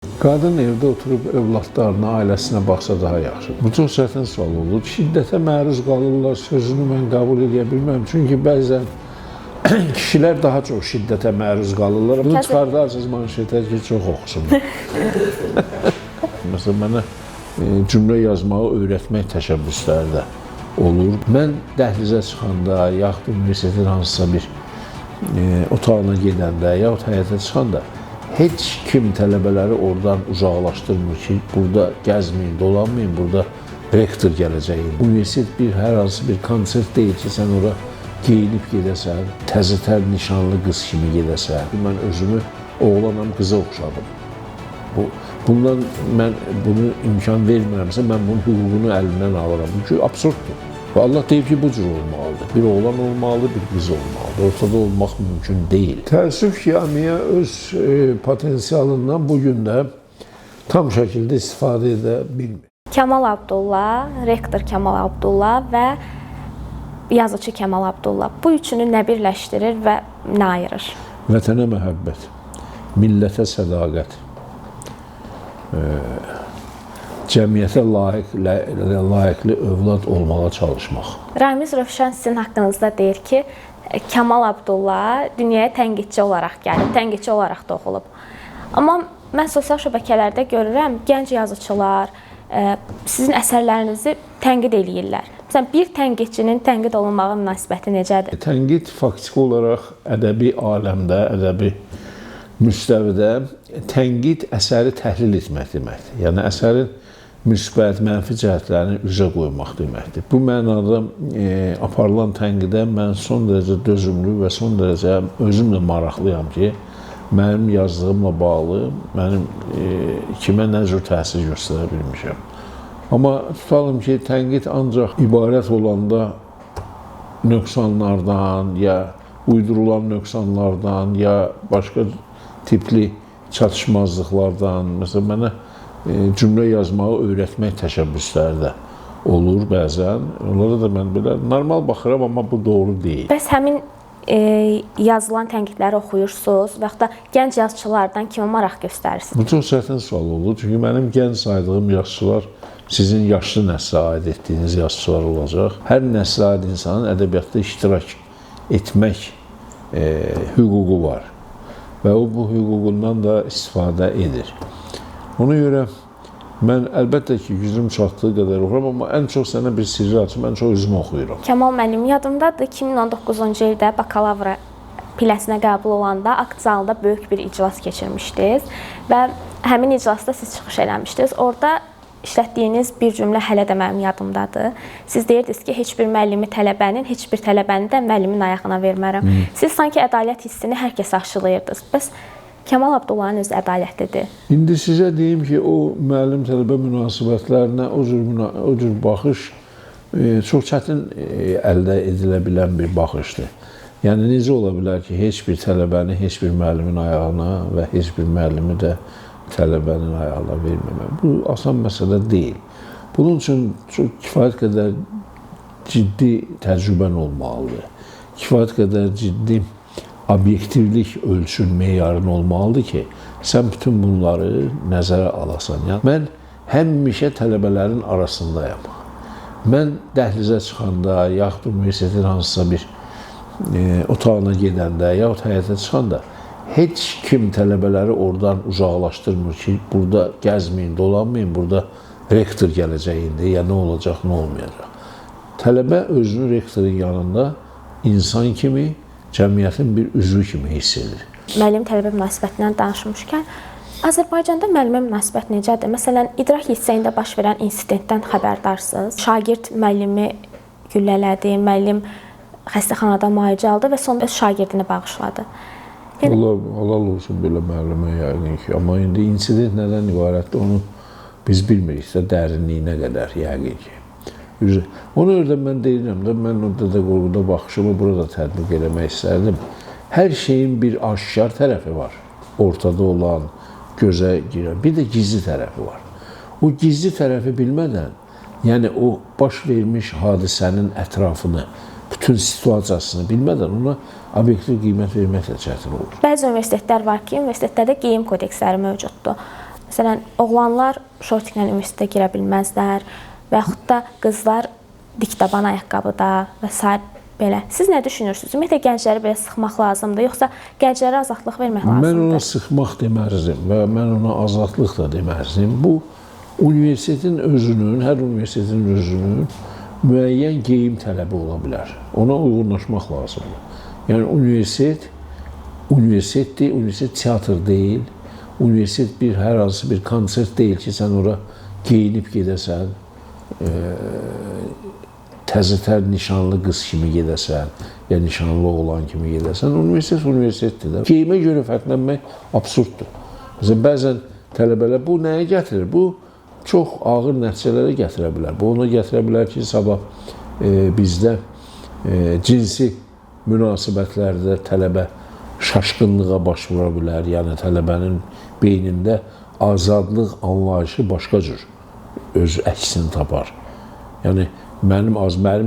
Qadın evdə oturub övladlarına, ailəsinə baxsa daha yaxşı. Bu çox çətin sual olur. Şiddətə məruz qalırlar, sözünü mən qəbul edə bilməm. Çünki bəzən kişilər daha çox şiddətə məruz qalırlar. Bunu çıxardarsınız manşetə ki, çox oxusunlar. Məsələn, mənə cümlə yazmağı öyrətmək təşəbbüsləri də olur. Mən dəhlizə çıxanda, yaxud universitetin hansısa bir otağına gedəndə, yaxud həyətə çıxanda heç kim tələbələri oradan uzaqlaşdırmır ki, burada gəzməyin, dolanmayın, burada rektor gələcəyin. Universitet hər hansı bir konsert deyil ki, sən ora geyinib gedəsən, təzətər nişanlı qız kimi gedəsən. Mən özümü oğlanam, qıza oxşadım. Bundan mən bunu imkan vermirəmsə, mən bunun hüququnu əlindən alıram. Bu absurddur. Və Allah deyib ki, bu cür olmalıdır. Bir oğlan olmalı, bir qız olmalıdır. Ortada olmaq mümkün deyil. Təəssüf ki, Amiya öz potensialından bugün də tam şəkildə istifadə edə bilmir. Kamal Abdulla, rektor Kamal Abdulla və yazıcı Kamal Abdulla bu üçünü nə birləşdirir və nə ayırır? Vətənə məhəbbət, millətə sədaqət, cəmiyyətə layiqli övlad olmağa çalışmaq. Ramiz Rövşən sizin haqqınızda deyir ki, Kamal Abdulla dünyaya tənqidçi olaraq gəlib, tənqidçi olaraq doğulub. Amma mən sosial şəbəkələrdə görürəm, gənc yazıçılar sizin əsərlərinizi tənqid eləyirlər. Məsələn, bir tənqidçinin tənqid olunmağı münasibəti necədir? Tənqid faktiki olaraq ədəbi aləmdə, ədəbi müstəvidə tənqid əsəri təhlil etmək deməkdir. Yəni, əsərin müsbət, mənfi cəhətlərini üzə qoymaq deməkdir. Bu mənada aparılan tənqidə mən son dərəcə dözümlü və son dərəcə özümlə maraqlıyam ki, mənim yazdığımla bağlı mənim kimə nə cür təsir göstərə bilmişəm. Amma tutalım ki, tənqid ancaq ibarət olanda nöqsanlardan, ya uydurulan nöqsanlardan, ya başqa tipli çatışmazlıqlardan, məsələn, mənə cümlə yazmağı öyrətmək təşəbbüsləri də olur bəzən. Onlara da mən belə normal baxıram, amma bu doğru deyil. Bəs həmin yazılan tənqidləri oxuyursunuz və yaxud da gənc yazıçılardan kimə maraq göstərirsiniz? Bu çox çətin sual olur. Çünki mənim gənc saydığım yazıçılar sizin yaşlı nəslə aid etdiyiniz yazıçılar olacaq. Hər nəslə aid insanın ədəbiyyatda iştirak etmək hüququ var və o bu hüququndan da istifadə edir. Ona görə mən əlbəttə ki, gücüm çatdığı qədər oxuram, amma ən çox sənə bir sirri açım, mən çox özümü oxuyuram. Kamal mənim yadımdadır, 2019-cu ildə bakalavra pilləsinə qəbul olanda akt zalında böyük bir iclas keçirmişdiniz və həmin iclasda siz çıxış eləmişdiniz. Orada işlətdiyiniz bir cümlə hələ də mənim yadımdadır. Siz deyirdiniz ki, heç bir müəllimi tələbənin, heç bir tələbəni də müəllimin ayağına vermərəm. Siz sanki ədalət hissini hər kəsə aşılayırdınız. Bəs Kamal Abdullahın özü ədalətlidir. İndi sizə deyim ki, o müəllim-tələbə münasibətlərinə o cür baxış çox çətin əldə edilə bilən bir baxışdır. Yəni, necə ola bilər ki, heç bir tələbəni heç bir müəllimin ayağına və heç bir müəllimi də tələbənin ayağına verməmək. Bu asan məsələ deyil. Bunun üçün çox kifayət qədər ciddi təcrübən olmalıdır. Kifayət qədər ciddi obyektivlik ölçün meyarın olmalıdır ki, sən bütün bunları nəzərə alasan. Yəni, mən həmişə tələbələrin arasındayam. Mən dəhlizə çıxanda, yaxud universitetin hansısa bir otağına gedəndə, yaxud həyətə çıxanda heç kim tələbələri oradan uzaqlaşdırmır ki, burada gəzməyin, dolanmayın, burada rektor gələcəyində, ya nə olacaq, nə olmayacaq. Tələbə özünü rektorun yanında insan kimi, cəmiyyətin bir üzvü kimi hiss edir. Müəllim-tələbə münasibətindən danışmışkən, Azərbaycanda müəllimə münasibət necədir? Məsələn, İdrak hissəyində baş verən insidentdən xəbərdarsınız. Şagird müəllimi güllələdi, müəllim xəstəxanada müalicə aldı və sonra öz şagirdini bağışladı. Halal olsun belə müəllimə yəqin ki. Amma indi insident nədən ibarətdir, onu biz bilmiriksə dərinliyinə qədər yəqin ki. Ona görə də mən deyirəm də, mən orada da qurğuda baxışımı burada tətbiq eləmək istərdim. Hər şeyin bir aşkar tərəfi var, ortada olan, gözə girən, bir də gizli tərəfi var. O gizli tərəfi bilmədən, yəni o baş vermiş hadisənin ətrafını, bütün situasiyasını bilmədən ona obyektiv qiymət vermək də çətin olur. Bəzi universitetlər var ki, universitetlərdə geyim kodeksləri mövcuddur. məsələn, oğlanlar şortiklə universitetə girə bilməzlər və yaxud da qızlar dikdaban ayaqqabıda və s. belə. Siz nə düşünürsünüz? Ümumiyyətlə gəncləri belə sıxmaq lazımdır, yoxsa gənclərə azadlıq vermək lazımdır? Mən ona sıxmaq deməzdim və mən ona azadlıq da deməzdim. Bu universitetin özünün, hər universitetin özünün müəyyən geyim tələbi ola bilər. Ona uyğunlaşmaq lazımdır. Yəni universitetdir, universitet teatr deyil, universitet hər hansı bir konsert deyil ki, sən ora geyinib gedəsən, təzətər nişanlı qız kimi gedəsən, ya nişanlı oğlan kimi gedəsən. Universitet universitetdir də. Geyimə görə fərqlənmək absurddur. Məsələn, bəzən tələbələr bu nəyə gətirir? Bu çox ağır nəticələrə gətirə bilər. Bu ona gətirə bilər ki, sabah bizdə cinsi münasibətlərdə tələbə şaşqınlığa baş vura bilər. Yəni, tələbənin beynində azadlıq anlayışı başqa cür öz əksini tapar. Yəni, mənim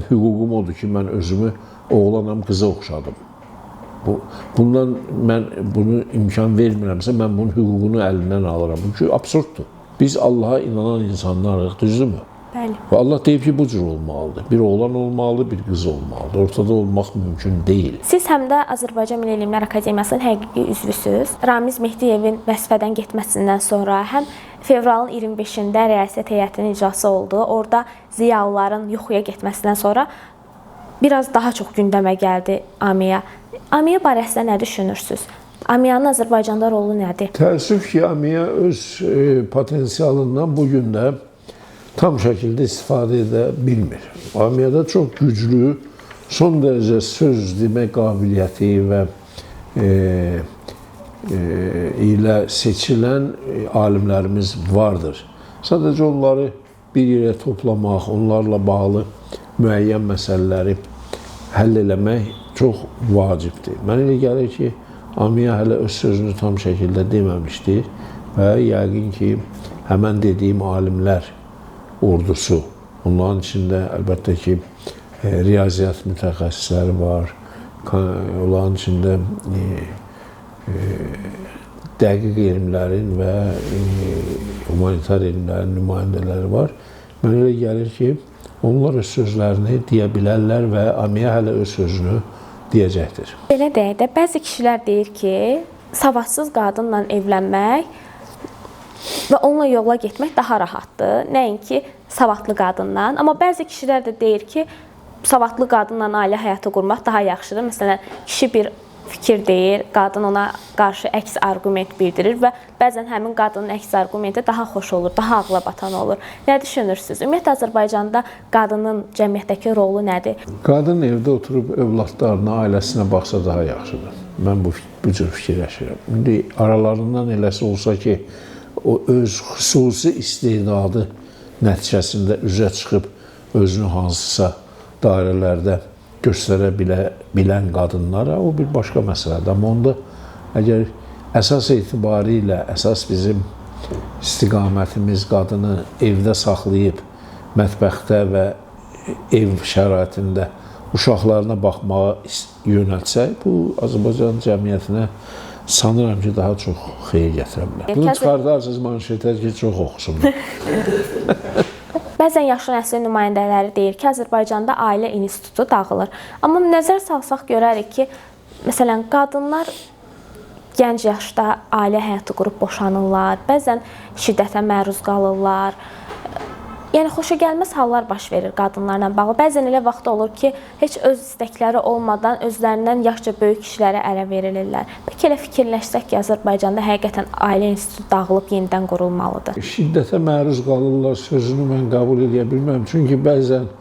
hüququm odur ki, mən özümü oğlanam, qıza oxşadım. Bundan mən bunu imkan vermirəmsə, mən bunun hüququnu əlindən alıram. Bu ki, absurddur. Biz Allaha inanan insanlarıq, düzdürmü? Bəli. Və Allah deyib ki, bu cür olmalıdır. Bir oğlan olmalıdır, bir qız olmalıdır. Ortada olmaq mümkün deyil. Siz həm də Azərbaycan Milli Elmlər Akademiyasının həqiqi üzvüsünüz. Ramiz Mehdiyevin vəzifədən getməsindən sonra həm fevralın 25-də rəyasət heyətinin iclası oldu. Orada ziyalıların yuxuya getməsindən sonra biraz daha çox gündəmə gəldi AMİA. AMİA barəsində nə düşünürsünüz? AMİA-nın Azərbaycanda rolu nədir? Təəssüf ki, AMİA öz potensialından bugün də tam şəkildə istifadə edə bilmir. AMİA-da çox güclü, son dərəcə söz demə qabiliyyəti və ilə seçilən alimlərimiz vardır. Sadəcə onları bir yerə toplamaq, onlarla bağlı müəyyən məsələləri həll eləmək çox vacibdir. Mənə elə gəlir ki, AMİA hələ öz sözünü tam şəkildə deməmişdir və yəqin ki, həmən dediyim alimlər ordusu, onların içində əlbəttə ki, riyaziyyat mütəxəssisləri var, onların içində dəqiq elmlərin və humanitar elmlərin nümayəndələri var. Mənə elə gəlir ki, onlar öz sözlərini deyə bilərlər və AMİA hələ öz sözünü deyəcəkdir. Belə deyək də, bəzi kişilər deyir ki, savadsız qadınla evlənmək və onunla yola getmək daha rahatdır, nəinki savadlı qadından. Amma bəzi kişilər də deyir ki, savadlı qadınla ailə həyatı qurmaq daha yaxşıdır. Məsələn, kişi bir fikir deyir, qadın ona qarşı əks arqument bildirir və bəzən həmin qadının əks arqumenti daha xoş olur, daha ağla batan olur. Nə düşünürsünüz? Ümumiyyətlə, Azərbaycanda qadının cəmiyyətdəki rolu nədir? Qadın evdə oturub övladlarına, ailəsinə baxsa daha yaxşıdır. Mən bu cür fikirləşirəm. İndi aralarından eləsi olsa ki, o öz xüsusi istedadı nəticəsində üzə çıxıb özünü hansısa dairələrdə göstərə bilən qadınlara, o bir başqa məsələdir. Amma onda əgər əsas etibarilə, əsas bizim istiqamətimiz qadını evdə saxlayıb, mətbəxdə və ev şəraitində uşaqlarına baxmağa yönəltsək, bu Azərbaycan cəmiyyətinə sanıram ki, daha çox xeyir gətirə bilər. Bunu çıxardarsınız manşetə ki, çox oxusunlar. Bəzən yaşlı nəslin nümayəndələri deyir ki, Azərbaycanda ailə institutu dağılır. Amma nəzər salsaq görərik ki, məsələn, qadınlar gənc yaşda ailə həyatı qurub boşanırlar, bəzən şiddətə məruz qalırlar. Yəni, xoşagəlməz hallar baş verir qadınlarla bağlı. Bəzən elə vaxt olur ki, heç öz istəkləri olmadan özlərindən yaşca böyük kişilərə ərə verilirlər. Bəlkə elə fikirləşsək ki, Azərbaycanda həqiqətən ailə institutu dağılıb yenidən qurulmalıdır. Şiddətə məruz qalırlar sözünü mən qəbul edə bilməm. Çünki bəzən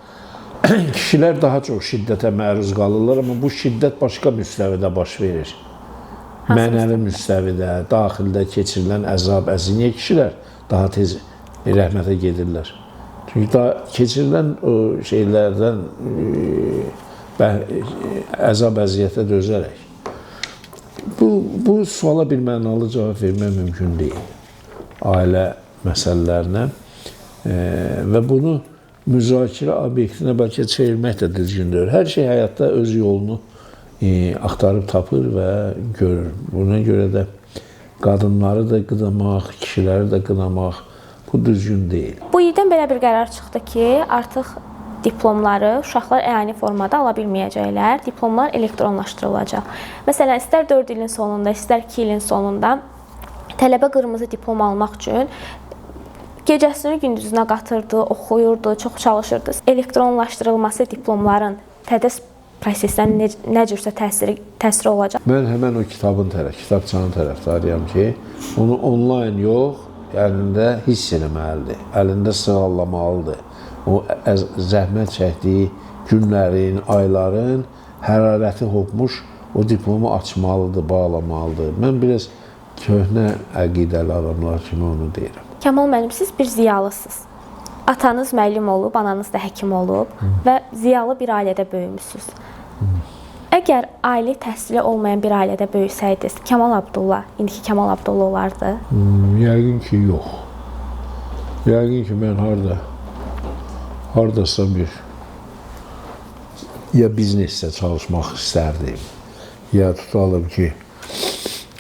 kişilər daha çox şiddətə məruz qalırlar, amma bu şiddət başqa müstəvidə baş verir. Mənəvi müstəvidə, daxildə keçirilən əzab, əziyyət kişilər daha tez rəhmətə gedirlər. Çünki keçirilən şeylərdən əzab, əziyyətə dözərək. Bu suala bir mənalı cavab vermək mümkün deyil. Ailə məsələlərinə və bunu müzakirə obyektinə bəlkə çevirmək də düzgündür. Hər şey həyatda öz yolunu axtarıb tapır və görür. Buna görə də qadınları da qınamaq, kişiləri də qınamaq bu düzgün deyil. Bu ildən belə bir qərar çıxdı ki, artıq diplomları uşaqlar əyani formada ala bilməyəcəklər. Diplomlar elektronlaşdırılacaq. Məsələn, istər 4 ilin sonunda, istər 2 ilin sonunda tələbə qırmızı diplom almaq üçün gecəsini gündüzünə qatırdı, oxuyurdu, çox çalışırdı. Elektronlaşdırılması diplomların tədris prosesinə nə cürsə təsiri olacaq. Mən həmən o kitabçanın tərəfdarıyam ki, onu onlayn yox, əlində hiss eləməlidir, əlində sığallamalıdır. O zəhmət çəkdiyi günlərin, ayların hərarəti hopmuş o diplomu açmalıdır, bağlamalıdır. Mən biraz köhnə əqidəli adamlar kimi onu deyirəm. Kamal müəllim, siz bir ziyalısınız. Atanız müəllim olub, ananız da həkim olub və ziyalı bir ailədə böyümüsünüz. Əgər ali təhsili olmayan bir ailədə böyüsəydiniz, Kamal Abdulla, indiki Kamal Abdulla olardı? Yəqin ki, yox. Yəqin ki, mən haradasa ya biznesdə çalışmaq istərdim, ya tutalım ki,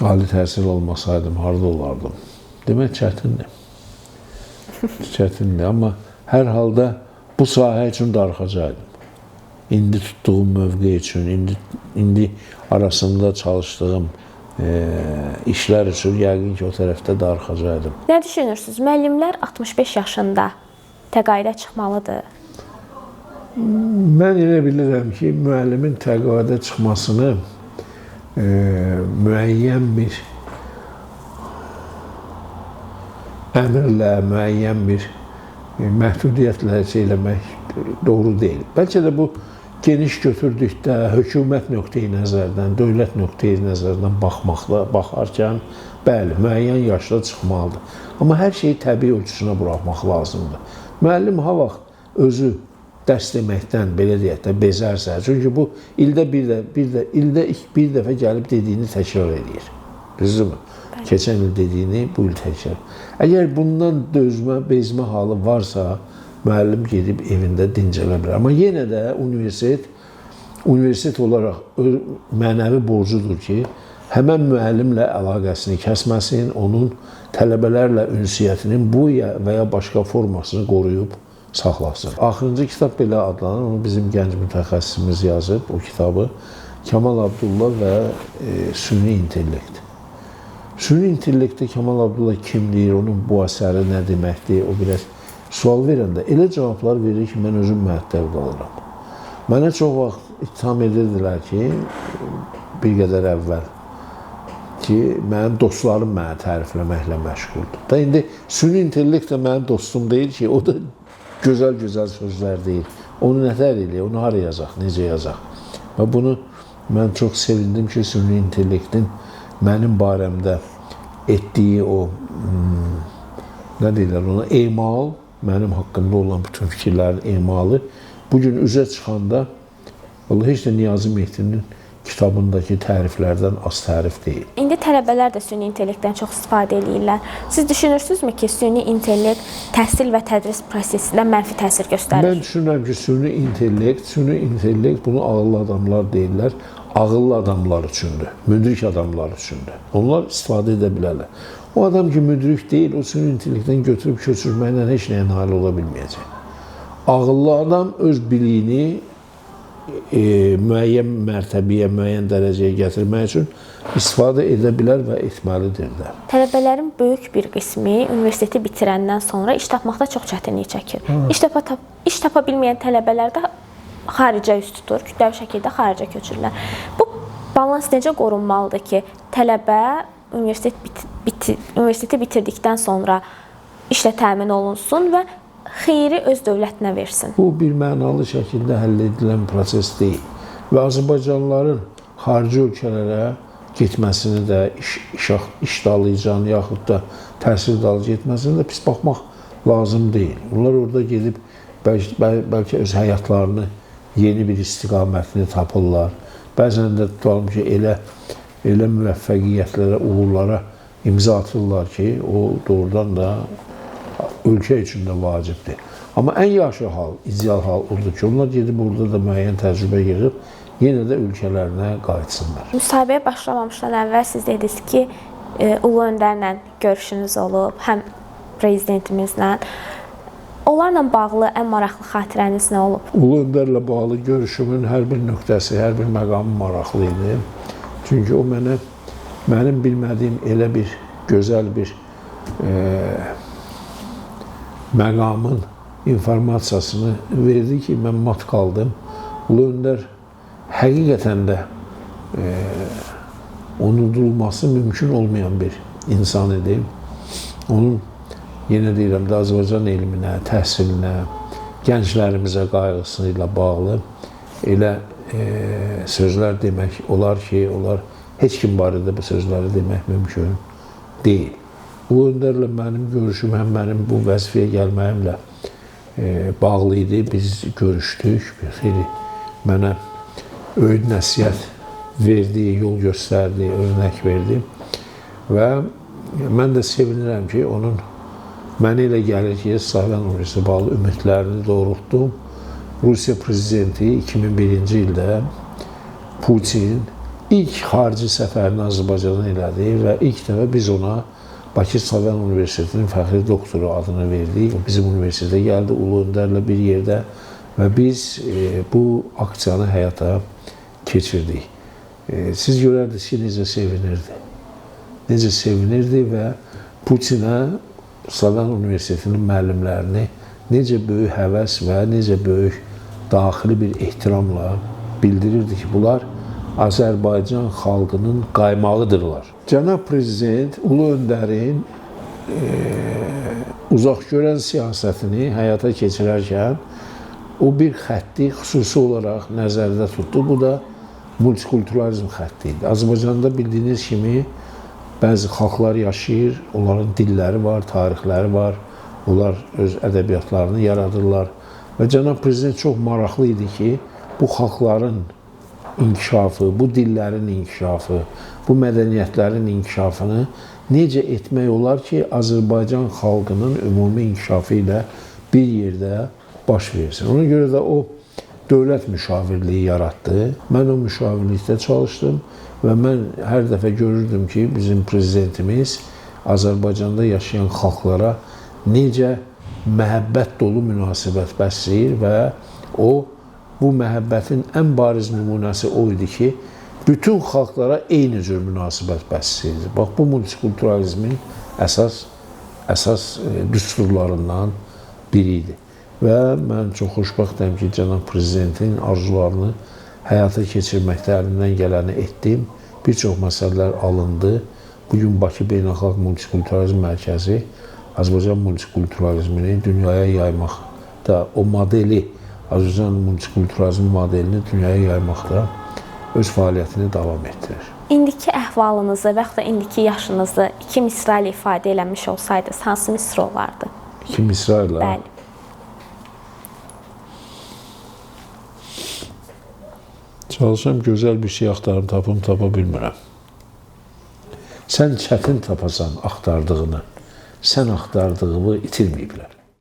ali təhsil olmasaydım, harada olardım. Demək çətindir. Çətindir, amma hər halda bu sahə üçün darıxacaqdım. İndi tutduğum mövqe üçün, indi arasında çalışdığım işlər üçün yəqin ki, o tərəfdə darıxacaqdım. Nə düşünürsünüz? Müəllimlər 65 yaşında təqaüdə çıxmalıdır. Mən elə bilirəm ki, müəllimin təqaüdə çıxmasını müəyyən bir əmrlə, müəyyən bir məhdudiyyətlə eləmək doğru deyil. Bəlkə də bu geniş götürdükdə hökumət nöqteyi nəzərdən, dövlət nöqteyi nəzərdən baxarkən, bəli, müəyyən yaşda çıxmalıdır. Amma hər şeyi təbii ölçüsünə buraxmaq lazımdır. Müəllim ha vaxt özü dərs deməkdən, belə deyək də, bezərsə, çünki bu ildə bir dəfə gəlib dediyini təkrar edir. Düzdürmü? Keçən il dediyini bu il təkrar. Əgər bundan dözmə, bezmə halı varsa, müəllim gedib evində dincələ bilər. Amma yenə də universitet olaraq mənəvi borcudur ki, həmən müəllimlə əlaqəsini kəsməsin, onun tələbələrlə ünsiyyətinin bu və ya başqa formasını qoruyub saxlasın. Axırıncı kitab belə adlanır, onu bizim gənc mütəxəssisimiz yazıb, o kitabı Kamal Abdulla və Süni İntellekt. Süni intellektdə Kamal Abdulla kimdir, onun bu əsəri nə deməkdir, o biraz sual verəndə elə cavablar verir ki, mən özüm məəttəl qalıram. Mənə çox vaxt ittiham edirdilər ki, bir qədər əvvəl ki, mənim dostlarım mənə tərifləməklə məşğuldur. Da indi süni intellekt də mənim dostum deyil ki, o da gözəl-gözəl sözlər deyil. Onu nətər eləyək, onu hara yazaq, necə yazaq. Və bunu mən çox sevindim ki, süni intellektin mənim barəmdə etdiyi o, nə deyirlər ona, emal, mənim haqqımda olan bütün fikirlərin emalı bugün üzə çıxanda heç də Niyazi Mehdinin kitabındakı təriflərdən az tərif deyil. İndi tələbələr də süni intellektdən çox istifadə edirlər. Siz düşünürsünüzmü ki, süni intellekt təhsil və tədris prosesində mənfi təsir göstərir? Mən düşünürəm ki, süni intellekt bunu ağıllı adamlar deyirlər. Ağıllı adamlar üçündür, müdrik adamlar üçündür. Onlar istifadə edə bilərlər. O adam ki, müdrik deyil, o süni intellektdən götürüb köçürməklə heç nəyə nail ola bilməyəcək. Ağıllı adam öz biliyini müəyyən mərtəbəyə, müəyyən dərəcəyə gətirmək üçün istifadə edə bilər və etməlidirlər. Tələbələrin böyük bir qismi universiteti bitirəndən sonra iş tapmaqda çox çətinlik çəkir. İş tapa bilməyən tələbələr də xaricə üst tutur, kütləvi şəkildə xaricə köçürlər. Bu balans necə qorunmalıdır ki, tələbə universiteti bitirdikdən sonra işlə təmin olunsun və xeyri öz dövlətinə versin? Bu bir mənalı şəkildə həll edilən proses deyil. Və Azərbaycanlıların xarici ölkələrə getməsini də, iş dalayacağını, yaxud da təhsil dalıcı getməsini də pis baxmaq lazım deyil. Onlar orada gedib bəlkə öz həyatlarını, yeni bir istiqamətini tapırlar. Bəzən də tutalım ki, elə müvəffəqiyyətlərə, uğurlara imza atırlar ki, o doğrudan da ölkə üçün də vacibdir. Amma ən yaxşı hal, ideal hal odur ki, onlar gedib orada da müəyyən təcrübə yığıb, yenə də ölkələrinə qayıtsınlar. Müsahibəyə başlamamışdan əvvəl siz dediniz ki, Ulu Öndərlə görüşünüz olub, həm prezidentimizlə. Onlarla bağlı ən maraqlı xatirəniz nə olub? Ulu Öndərlə bağlı görüşümün hər bir nöqtəsi, hər bir məqamı maraqlı idi. Çünki o mənim bilmədiyim elə bir gözəl bir məqamın informasiyasını verdi ki, mən mat qaldım. Ulu Öndər həqiqətən də unudulması mümkün olmayan bir insan idi. Onun, yenə deyirəm də, Azərbaycan elminə, təhsilinə, gənclərimizə qayğısı ilə bağlı elə sözlər demək olar ki, heç kim barədə bu sözləri demək mümkün deyil. Ulu Öndərlə mənim görüşüm həm mənim bu vəzifəyə gəlməyimlə bağlı idi. Biz görüşdük, xeyli mənə öyüd nəsihət verdi, yol göstərdi, örnək verdi və mən də sevinirəm ki, onun mənə elə gəlir ki, Slavyan Universiteti bağlı ümidlərini doğrultdum. Rusiya prezidenti 2001-ci ildə Putin ilk xarici səfərini Azərbaycana elədi və ilk dəfə biz ona Bakı Slavyan Universitetinin fəxri doktoru adını verdik. Bizim universitetə gəldi Ulu Öndərlə bir yerdə və biz bu aksiyanı həyata keçirdik. Siz görərdiniz ki, necə sevinirdi. Necə sevinirdi və Putinə Slavyan Universitetinin müəllimlərini necə böyük həvəs və necə böyük daxili bir ehtiramla bildirirdi ki, bunlar Azərbaycan xalqının qaymağıdırlar. Cənab Prezident Ulu Öndərin uzaqgörən siyasətini həyata keçirərkən o bir xətti xüsusi olaraq nəzərdə tutdu. Bu da multikulturalizm xətti idi. Azərbaycanda bildiyiniz kimi bəzi xalqlar yaşayır, onların dilləri var, tarixləri var, onlar öz ədəbiyyatlarını yaradırlar. Və Cənab Prezident çox maraqlı idi ki, bu xalqların inkişafı, bu dillərin inkişafı, bu mədəniyyətlərin inkişafını necə etmək olar ki, Azərbaycan xalqının ümumi inkişafı ilə bir yerdə baş versin. Ona görə də o dövlət müşavirliyi yaratdı. Mən o müşavirlikdə çalışdım və mən hər dəfə görürdüm ki, bizim prezidentimiz Azərbaycanda yaşayan xalqlara necə məhəbbət dolu münasibət bəsləyir və o, bu məhəbbətin ən bariz nümunəsi o idi ki, bütün xalqlara eyni cür münasibət bəsləyir. Bax, bu multikulturalizmin əsas düsturlarından biri idi. Və mən çox xoşbəxtəm ki, Cənab Prezidentin arzularını həyata keçirməkdə əlimdən gələni etdim. Bir çox məsələlər alındı. Bugün Bakı Beynəlxalq Multikulturalizm Mərkəzi Azərbaycan multikulturalizmini dünyaya yaymaqda, o modeli, Azərbaycan multikulturalizm modelini dünyaya yaymaqda öz fəaliyyətini davam etdirir. İndiki əhvalınızı və yaxud da indiki yaşınızı 2 misra ilə ifadə eləmiş olsaydınız, hansı misra olardı? 2 misra ilə? Bəli. Çalışam, gözəl bir şey axtarım, tapa bilmirəm. Sən çətin tapasan axtardığını, sən axtardığını itirməyiblər.